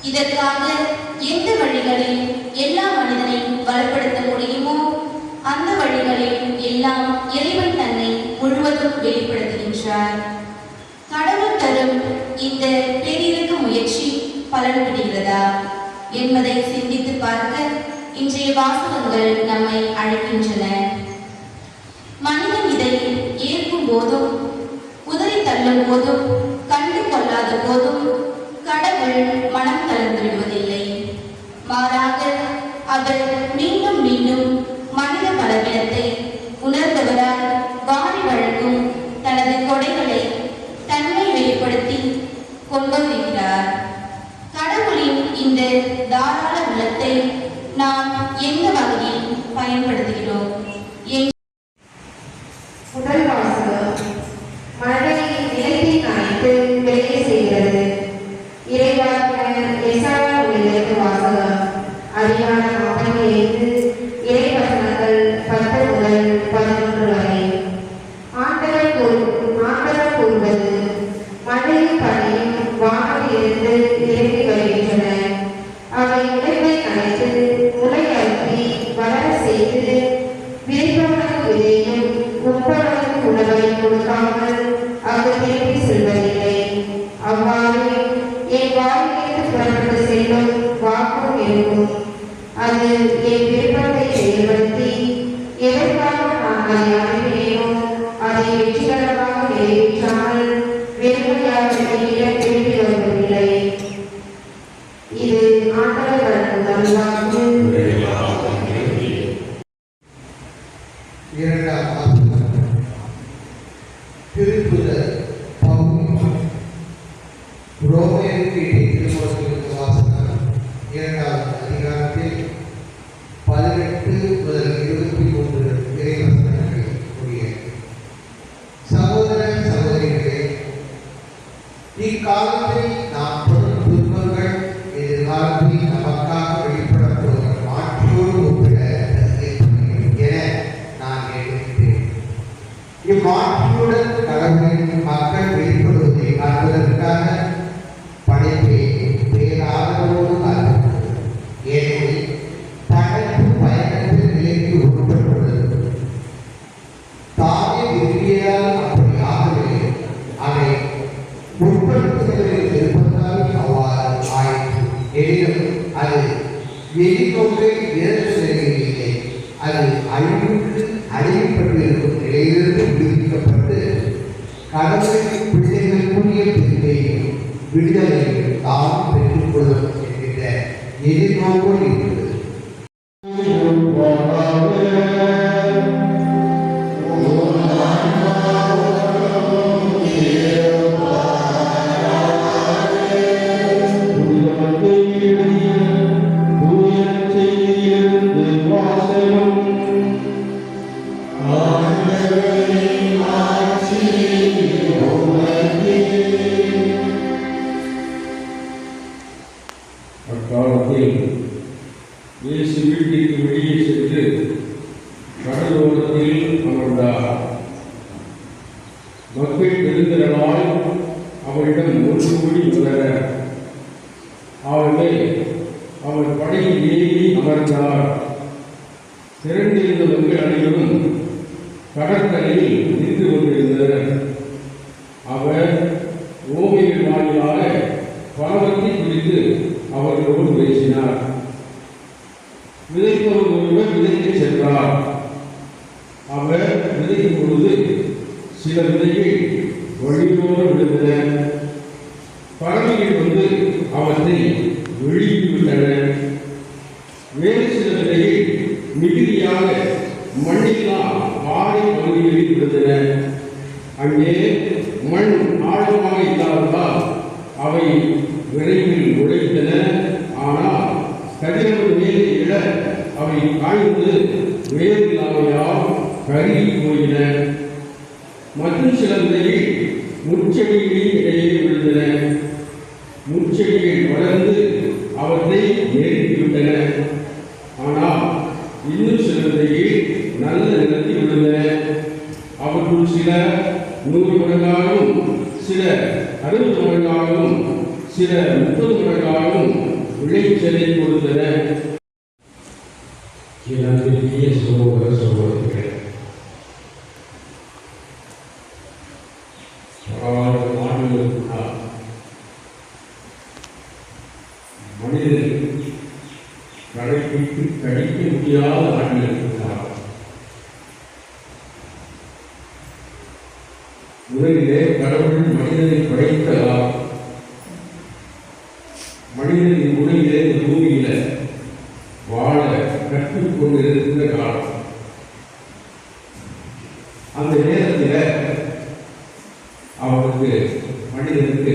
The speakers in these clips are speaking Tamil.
இதற்காக எந்த வழிகளில் எல்லா மனிதனையும் பலப்படுத்த முடியுமோ அந்த வழிகளில் எல்லாம் இறைவன் தன்னை முழுவதும் வெளிப்படுத்துகின்றார். கடவுள் தரும் இந்த பேரிலக்க முயற்சி பலன் பெறுகிறதா என்பதை சிந்தித்து பார்க்க இன்றைய வாசகங்கள் நம்மை அழைக்கின்றன. மனிதன் இதை ஏற்கும் போதும் உதறி தள்ளும் போதும் கண்டு கொள்ளாத போதும் கடவுள் மனம் தளர்ந்து விடுவதில்லை. மாறாக அவர் மீண்டும் மீண்டும் மனித பலவீனத்தை உணர்ந்தவரால் வாரி வழங்கும் தனது கொடைகளை தன்மை வெளிப்படுத்தி கொண்டிருக்கிறார். கடவுளின் இந்த தாராள உள்ளத்தை நாம் எந்த வகையில் பயன்படுத்துகிறோம்? முதல் வாசகம் மழை நிலத்தை நனைத்து வேலை செய்கிறது. இறைவாக்கினர் எசாயா மொழியிலிருந்து வாசகம். அதிகாரம் 45 இறைவசனங்கள் 10 முதல் 11 வரை. ஆண்டவர் கூறுவது, மழையும் பனியும் வானிலிருந்து இறங்கி வருகின்றன. அவை உழைப்பை நனைத்து முளை அழுத்தி வளர செய்து விதைப்பவனுக்கு விதையும் உண்பவனுக்கு உணவை கொடுக்காமல் அவர் திரும்பி செல்வதில்லை. அவ்வாறு என் வாயிலிருந்து புறப்பட்டு செல்லும் வாக்கும் இருக்கும். அது என் விருப்பத்தை செயல்படுத்தி எதற்காக நான் அதை அனுப்பினேனோ அதை வெற்றிகரமாக நிறைவேற்றாமல் வெறுமையாக என்னிடம் திரும்பி வருவதில்லை. இது ஆண்டவர் வழங்கும் நல்வாக்கு. திருப்புதல் ரோமையருக்கு திருமுகத்திற்கு வாசகம் 2ஆம் அதிகாரத்தில் 18 முதல் 23 இறைவசனங்கள் கூடிய சகோதர சகோதரிகளே, இக்காலத்தில் நாம் படும் துன்பங்கள் எதிர்காலத்தில் நமக்காக வெளிப்படப்போகிற மாற்றியோடு ஒப்பிட என நான் எண்ணுகிறேன். இம்மாற்றியுடன் கடவுளின் மக்கள் வெளிப்படுவதை காண்பதற்காக படைப்பை பேராதரவோடு காண்கிறது. ஏனெனில் படைப்பு பயனற்ற நிலைக்கு உட்பட்டுள்ளது. தானே விரும்பியதால் அப்படி ஆகவில்லை. அதை உட்படுத்துவதில் இருப்பதால் அவ்வாறு ஆயிற்று. எனினும் அது எதிர்நோக்கை இழந்து செல்வதில்லை. அது அழிவுக்கு அழிவுபட்டு இருக்கும் நிலையிலிருந்து விடுவிக்கப்பட்டு கடவுளின் பிள்ளைகளுக்குரிய பிரிவையும் விடுதலையும் தாம் பெற்றுக்கொள்ளும் என்கிற எதிர்நோக்கோடு இருக்கிறது. அக்காலத்தில் இயேசு வீட்டிற்கு வெளியே சென்று கடலோரத்தில் அமர்ந்தார். மக்கள் பெருந்திரளாய் அவரிடம் ஒன்று கூடி வந்தனர். அவர் படையில் ஏறி அமர்ந்தார். திரண்டிருந்த மக்கள் அனைவரும் கடற்கரையில் நின்று கொண்டிருந்தனர். அவர் ஓமையின் வாயிலாக பலவற்றை குறித்து அவர்களோடு பேசினார். விதைப்பவர் ஒருவர் விதைத்து சென்றார். அவர் விதைக்கும் பொழுது சில விதைகள் வழியோடு விழுந்தன. பறவைகள் வந்து அவற்றை விழுங்கிவிட்டன. வேறு சில விதைகள் மிகுதியாக மண்ணெல்லாம் பாறை பகுதிகளில் விழுந்தன. அங்கே மண் ஆழமாக இல்லாததால் அவை விரைவில் உடைத்தன. ஆனால் கதிரவன் மேலே இட அவை காய்ந்து வேறில்லாமையால் கருகி போயின. மற்றும் சில விதையில் முச்செடிகளின் இடையே விழுந்தன. முச்செடிகள் வளர்ந்து அவற்றை நெருக்கிவிட்டன. ஆனால் இன்னும் சில விதையில் நல்ல நிலத்தில் விழுந்தன. அவற்றுள் சில 100 மடங்காகவும், சில 60 மடங்காகவும், சில 30 மடங்காகவும் விளைச்சலை கொடுத்தன. இளம்பிய சகோதர சகோதரிகளே, ஆண்டுகளுக்குள்ளால் மனிதன் கடைப்பிடித்து கடிக்க முடியாத ஆண்டுகளுக்குள்ளால் முதலிலே கடவுள் மனிதனை படைத்ததால் மனிதனின் உலகிலே இந்த பூமியில வாழ கற்றுக்கொண்டிருக்கின்ற காலம். அந்த நேரத்தில் அவனுக்கு மனிதனுக்கு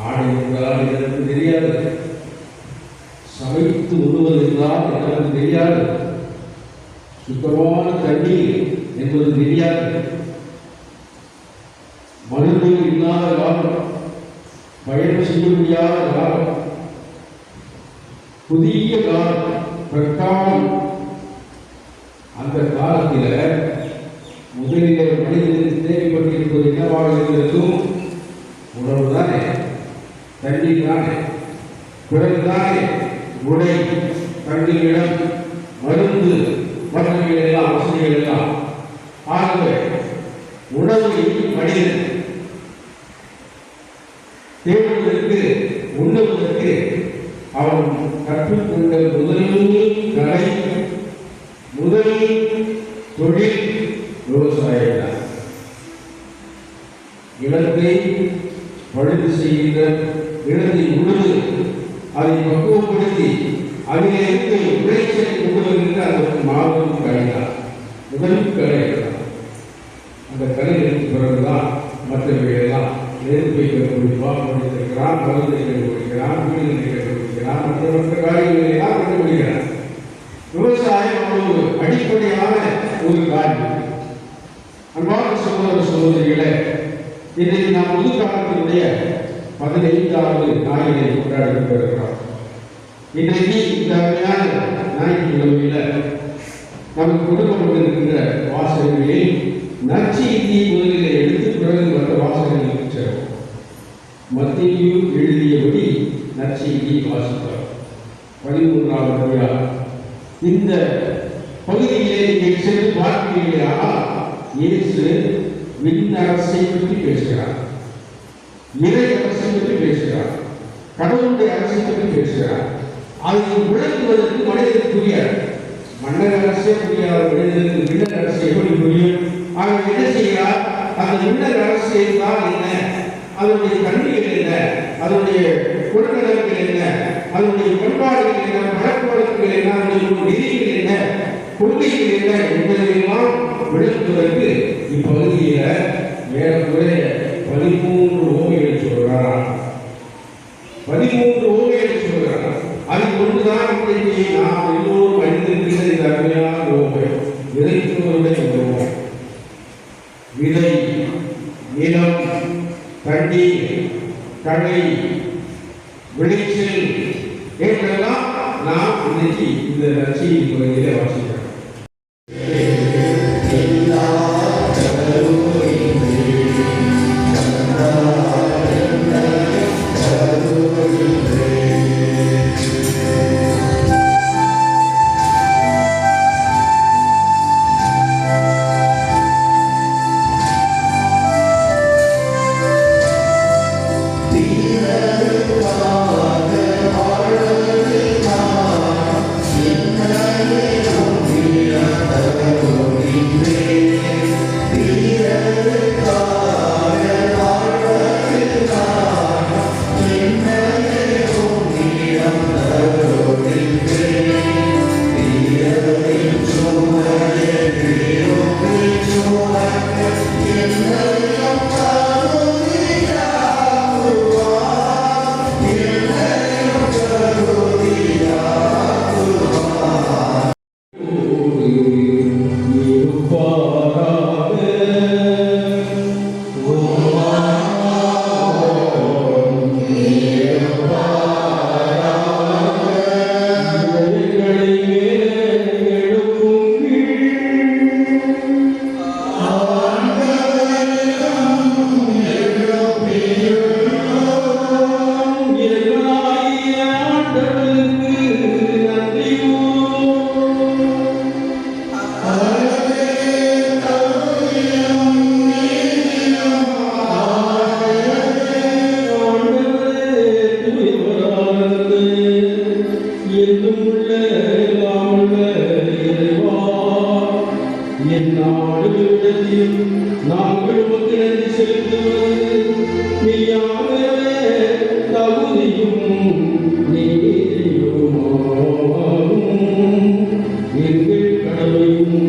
ஆடை என்றால் எனக்கு தெரியாது, சமைத்து உண்ணுவது என்றால் எனக்கு தெரியாது, சுத்தமான தண்ணீர் என்பது தெரியாது, மருந்துகள் இல்லாத காலம், பயணம் செய்ய முடியாத காலம், புதிய காலம், பிரகாரம். அந்த காலத்தில் முதலில் மனிதனுக்கு தேவைப்பட்டிருப்பது என்னவாக இருந்திருக்கும்? உணவு தானே, தண்ணீர் தானே, பிறகுதானே உடை, தண்ணீரிடம், மருந்து, மற்றவைகள் எல்லாம், வசதிகள் எல்லாம். ஆகவே உணவை மனிதன் தேடுவதற்கு, உண்ணுவதற்கு அவன் கற்றுக்கொண்ட முதல் கலை, முதல் தொழில் விவசாயம். நிலத்தை பழுது செய்கின்ற, நிலத்தை உழுது அதை பக்குவப்படுத்தி அதிலிருந்து விளைச்சலை கொண்டு வருகின்ற அந்த மாபெரும் கலைதான் முதல் கலை. அந்த கலைகளுக்கு பிறகுதான் மற்றவையெல்லாம் நெருப்பை கண்டுபிடிப்பான், கண்டுபிடிக்கிறான், மருந்தை கண்டுபிடிக்கிறான், வீடுகளை கண்டுபிடிக்கிறான், மற்ற காரியங்களை எல்லாம் கண்டுபிடிக்கிறான். விவசாயம் ஒரு அடிப்படையான ஒரு காரியம். அன்பான சகோதர சகோதரிகளை, இன்றைக்கு நாம் பொது காலத்தினுடைய 15வது நாளினை கொண்டாடி கொண்டிருக்கிறோம். இன்றைக்கு இந்த அருமையான ஞாயிற்றுக்கிழமையில நமக்கு கொடுக்கப்பட்டிருக்கின்ற வாசகங்களில் நற்செய்தியை முதலில் எடுத்து பிறகு மற்ற வாசகங்களுக்கு செல்வோம். மத்தேயு எழுதியபடி நற்செய்தியை வாசிப்பார். 13வது அதிகாரம். இந்த பகுதியிலே நீங்கள் சென்று பார்க்கிறீர்களானால் இயேசு விண்ணரசை பற்றி பேசுகிறார், இறை அரசை பற்றி பேசுகிறார், கடவுளுடைய அரசை பற்றி பேசுகிறார். அதை விளக்குவதற்கு மனிதனுக்கு புரியாது. மன்னர் அரசே புரியாத மனிதனுக்கு விண்ணர் அரசு எப்படி புரியும்? அவன் என்ன செய்கிறார்? அந்த விண்ணர் அரசு என்றால் என்ன, அதனுடைய கல்விகள் என்ன, அதனுடைய குணநலன்கள் என்ன, அதனுடைய பண்பாடுகள் என்ன, பழக்கவழக்கங்கள் என்ன, அதனுடைய நெறிகள் என்ன, கொள்கைகள் என்ன என்பதையெல்லாம் விளக்குவதற்கு இப்பகுதியில ஏறக்குறைய 13 ஓமைகளை சொல்கிறார். 13 ஓமைகளை சொல்கிறார். அது ஒன்றுதான் இன்றைக்கு நாம் எல்லோரும் அறிந்திருக்கிற இந்த அருமையான ஓமை, விதைப்பவருடைய ஓமை. விதை, நிலம், தண்ணீர், களை, விளைச்சல் என்றெல்லாம் நாம் இன்னைக்கு இந்த நற்செய்தி பகுதியிலே வாசிக்கிறோம். Thank you. வேளையிலும் நாங்கள் உமக்கு நன்றி செலுத்துவது மெய்யாகவே தகுதியும் நீதியுமாகும். எங்கள் கடமையும்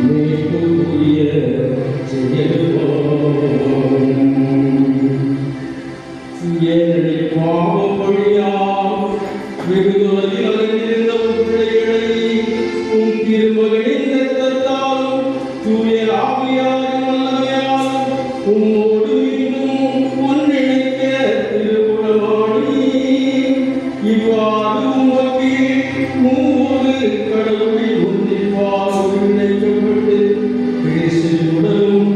மேற்கொள்ளிய செயல்பாகும். ஏனெனில் பாவம் வழியால் வெகு தொலைவில் அகன்றிருந்த உம் பிள்ளைகளை உம் திருமகனின் இரத்தத்தாலும் தூய ஆவியாரின் வல்லமையாலும் உம்மோடு இன்னும் ஒன்றிணைக்க திருவுளமாடி இவ்வாறு உமக்கு மூன்று கடவுளில் ஒன்றிப்பால் ஒருங்கிணைக்கப்பட்டு கிறிஸ்துவின் உடலும்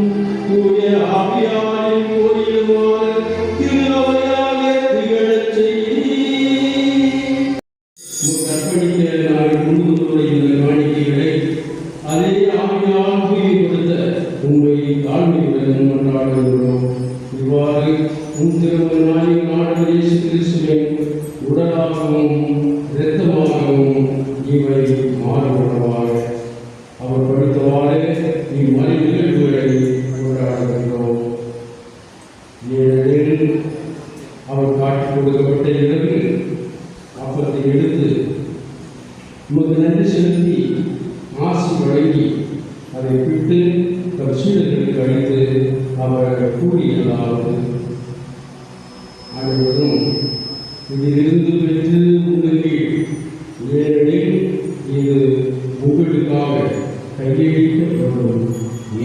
தூய ஆவியாரின் கோயிலுமான திரு அவையாக திகழச் செய்தீர். கற்பழிக்க நாங்கள் முன்னுடைய இந்த காணிக்கைகளை அதே ஆவியால் உயிர் கொடுத்த உண்மை தாழ்மையுடன் கொண்டாடுகிறோம். இவ்வாறு உன் திருமணமாய் நாடு இயேசு கிறிஸ்துவின் உடலாகவும் இரத்தமாகவும் இவை மாறுபடுவாக. அவர் படித்தவாறு இம்மறை நிகழ்வுகளை கொண்டாடுகிறோம். ஏனெனில் அவர் காட்டிக் கொடுக்கப்பட்ட இரவில் அப்பத்தை எடுத்து உமக்கு நன்றி செலுத்தி ஆசி வழங்கி அதை விட்டு தம் சீடர்களுக்கு அளித்து அவர் கூறியதாவது, அனைவரும் இதிலிருந்து பெற்று உண்ணுங்கள். ஏனெனில் இது உங்களுக்காக கையளிக்கப்படும்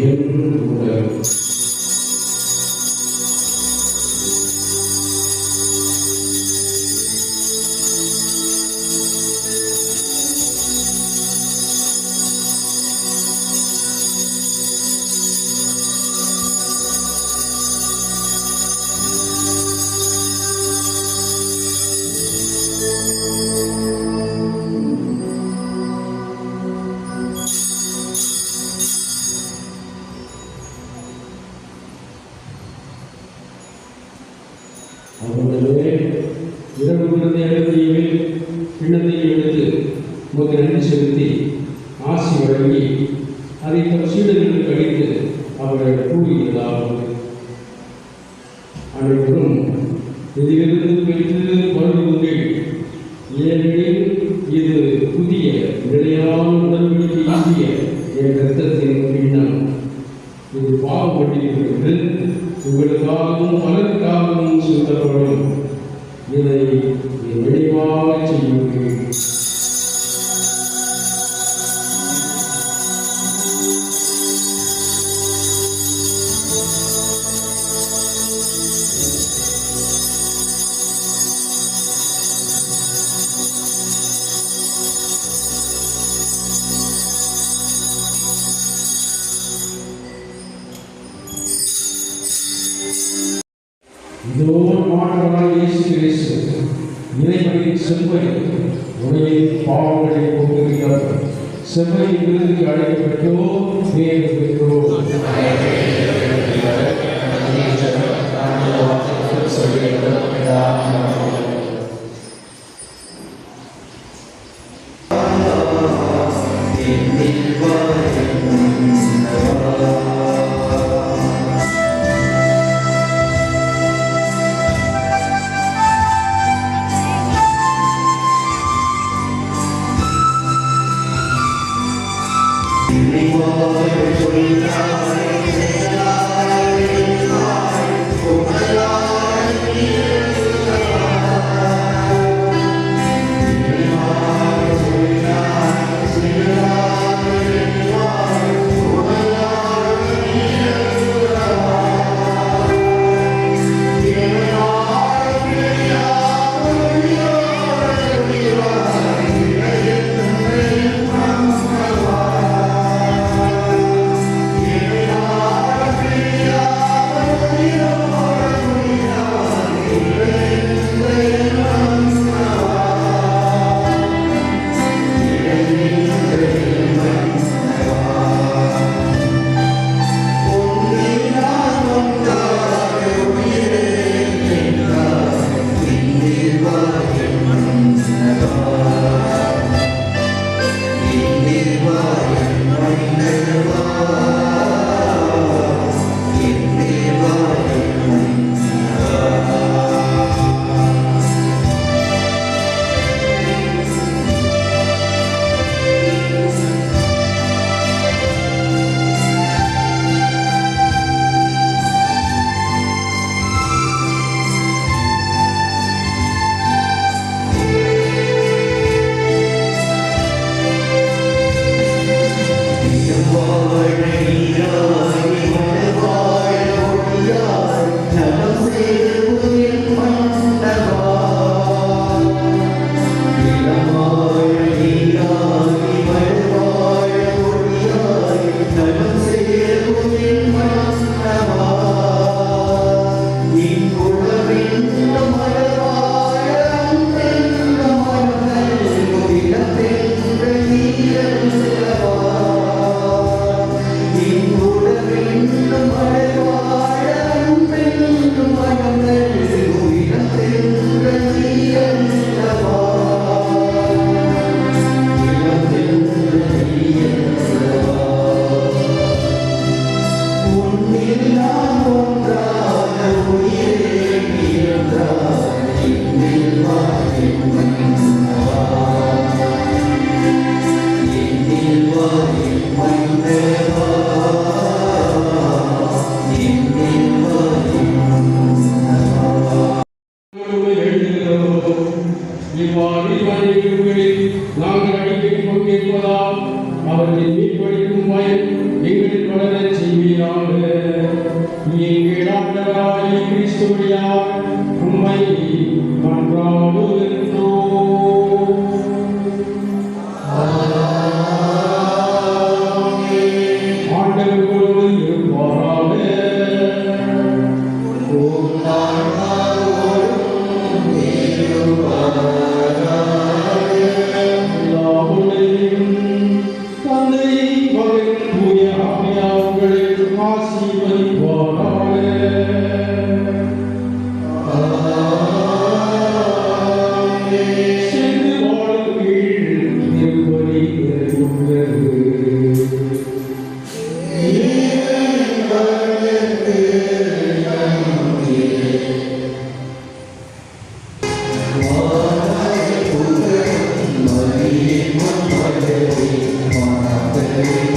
என் உடல். அவர்களே இரவு விருந்தை அருந்தியில் கிண்ணத்தை எடுத்து உமக்கு நன்றி செலுத்தி ஆசி வழங்கி அதை தம் சீடர்களுக்கு அளித்து அவர்கள் கூறியதாவது, அனைவரும் இதிலிருந்து பெற்று பருகுங்கள். ஏனெனில் இது புதிய நிலையான உடன்படிக்கையாகிய என் இரத்தத்தின் கிண்ணம். இது பாவப்பட்டிருக்கிறது, உங்களுக்காகவும் பலருக்காகவும் சிந்தப்படும். இதை என் நினைவாக செய்யுங்கள். இதோ மாணவரால் இயேசு கிறிஸ்து இறைவனின் செம்மறி உலகின் பாவங்களை போக்குகிறார். செம்மறி விருதுக்கு அழைக்கப்பட்டோ பேர் பெற்றோ Yeah. அவர்கள் மீட்பளிக்கும் பயன் எங்களில் வளரச் செய்வீராக. எங்கள் ஆண்டவராகிய கிறிஸ்து வழியாக உம்மை மன்றாடுகின்றோம். ஆண்டவரோடு இருப்பாராக. தந்தை மகன் தூய ஆவியானவர்களை ஆசீர்வதிப்பாராக. சென்று வாழும் கீழ் திருப்பலி நிறைவுற்றது. Thank you.